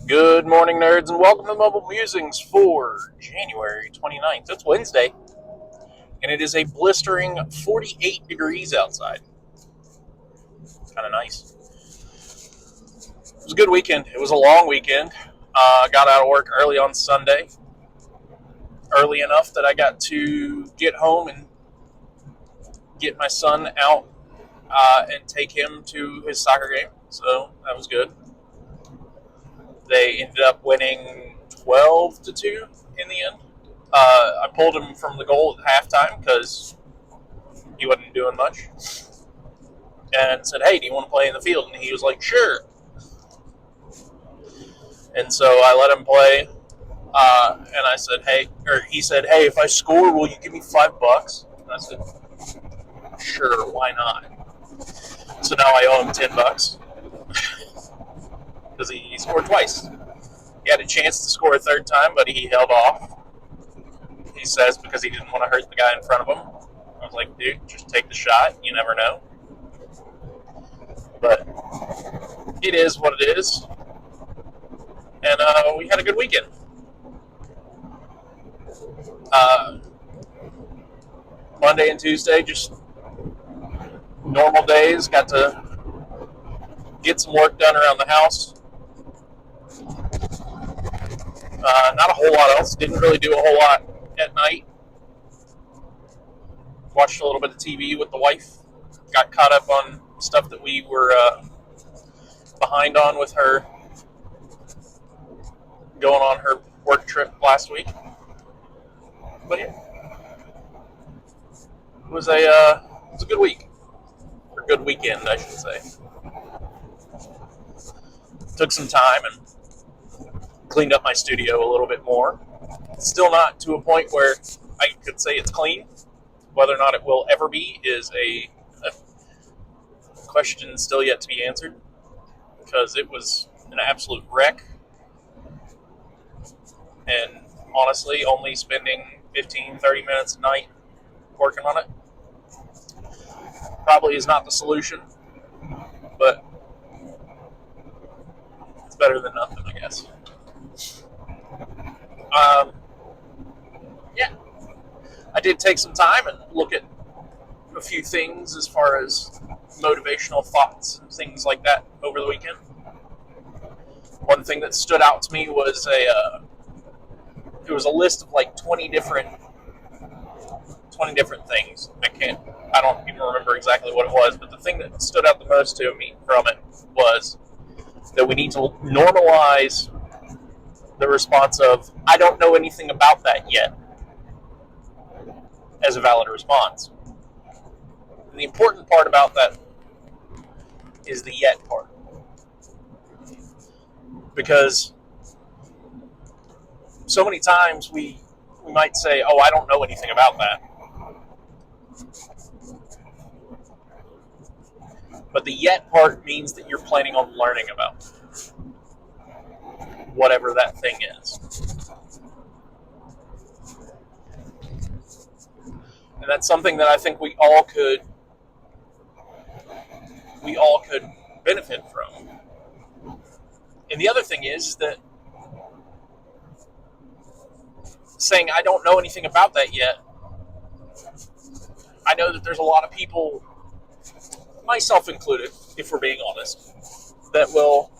Good morning, nerds, and welcome to Mobile Musings for January 29th. It's Wednesday, and it is a blistering 48 degrees outside. Kind of nice. It was a good weekend. It was a long weekend. Got out of work early on Sunday. Early enough that I got to get home and get my son out and take him to his soccer game. So that was good. They ended up winning 12-2 in the end. I pulled him from the goal at halftime because he wasn't doing much, and said, "Hey, do you want to play in the field?" And he was like, "Sure." And so I let him play, and I said, "Hey," or he said, "Hey, if I score, will you give me $5?" And I said, "Sure, why not?" So now I owe him $10 because he scored twice. He had a chance to score a third time, but he held off. He says because he didn't want to hurt the guy in front of him. I was like, "Dude, just take the shot. You never know." But it is what it is. And we had a good weekend. Monday and Tuesday, just normal days. Got to get some work done around the house. Not a whole lot else. Didn't really do a whole lot at night. Watched a little bit of TV with the wife. Got caught up on stuff that we were behind on with her going on her work trip last week. But yeah, it was a good week, or good weekend, I should say. Took some time and cleaned up my studio a little bit more. Still not to a point where I could say it's clean. Whether or not it will ever be is a question still yet to be answered, because it was an absolute wreck. And honestly, only spending 15-30 minutes a night working on it probably is not the solution, but it's better than nothing, I guess. Yeah, I did take some time and look at a few things as far as motivational thoughts and things like that over the weekend. One thing that stood out to me was it was a list of like 20 different things. I don't even remember exactly what it was, but the thing that stood out the most to me from it was that we need to normalize the response of "I don't know anything about that yet" as a valid response. And the important part about that is the "yet" part, because so many times we might say, "Oh, I don't know anything about that," but the "yet" part means that you're planning on learning about whatever that thing is. And that's something that I think we all could benefit from. And the other thing is that saying "I don't know anything about that yet," I know that there's a lot of people, myself included, if we're being honest, that will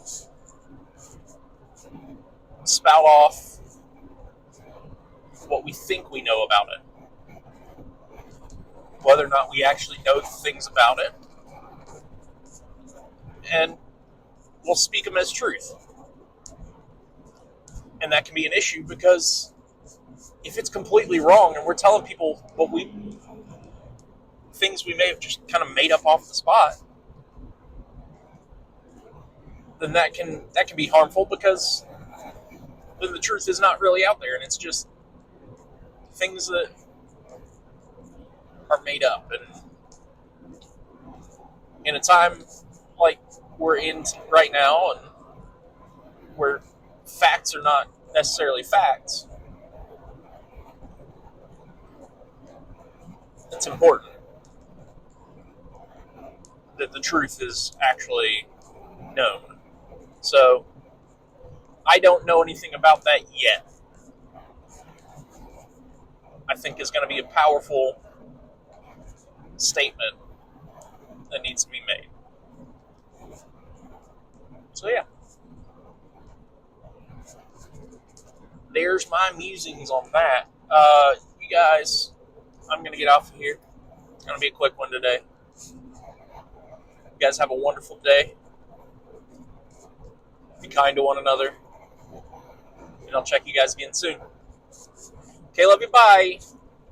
spout off what we think we know about it, whether or not we actually know things about it, and we'll speak them as truth. And that can be an issue, because if it's completely wrong and we're telling people things we may have just kind of made up off the spot, then that can be harmful, because then the truth is not really out there and it's just things that are made up. And in a time like we're in right now, and where facts are not necessarily facts, it's important that the truth is actually known. So I don't know anything about that yet. I think is going to be a powerful statement that needs to be made. So yeah, there's my musings on that. You guys, I'm going to get off of here. It's going to be a quick one today. You guys have a wonderful day. Be kind to one another. And I'll check you guys again soon. Okay, love you. Bye.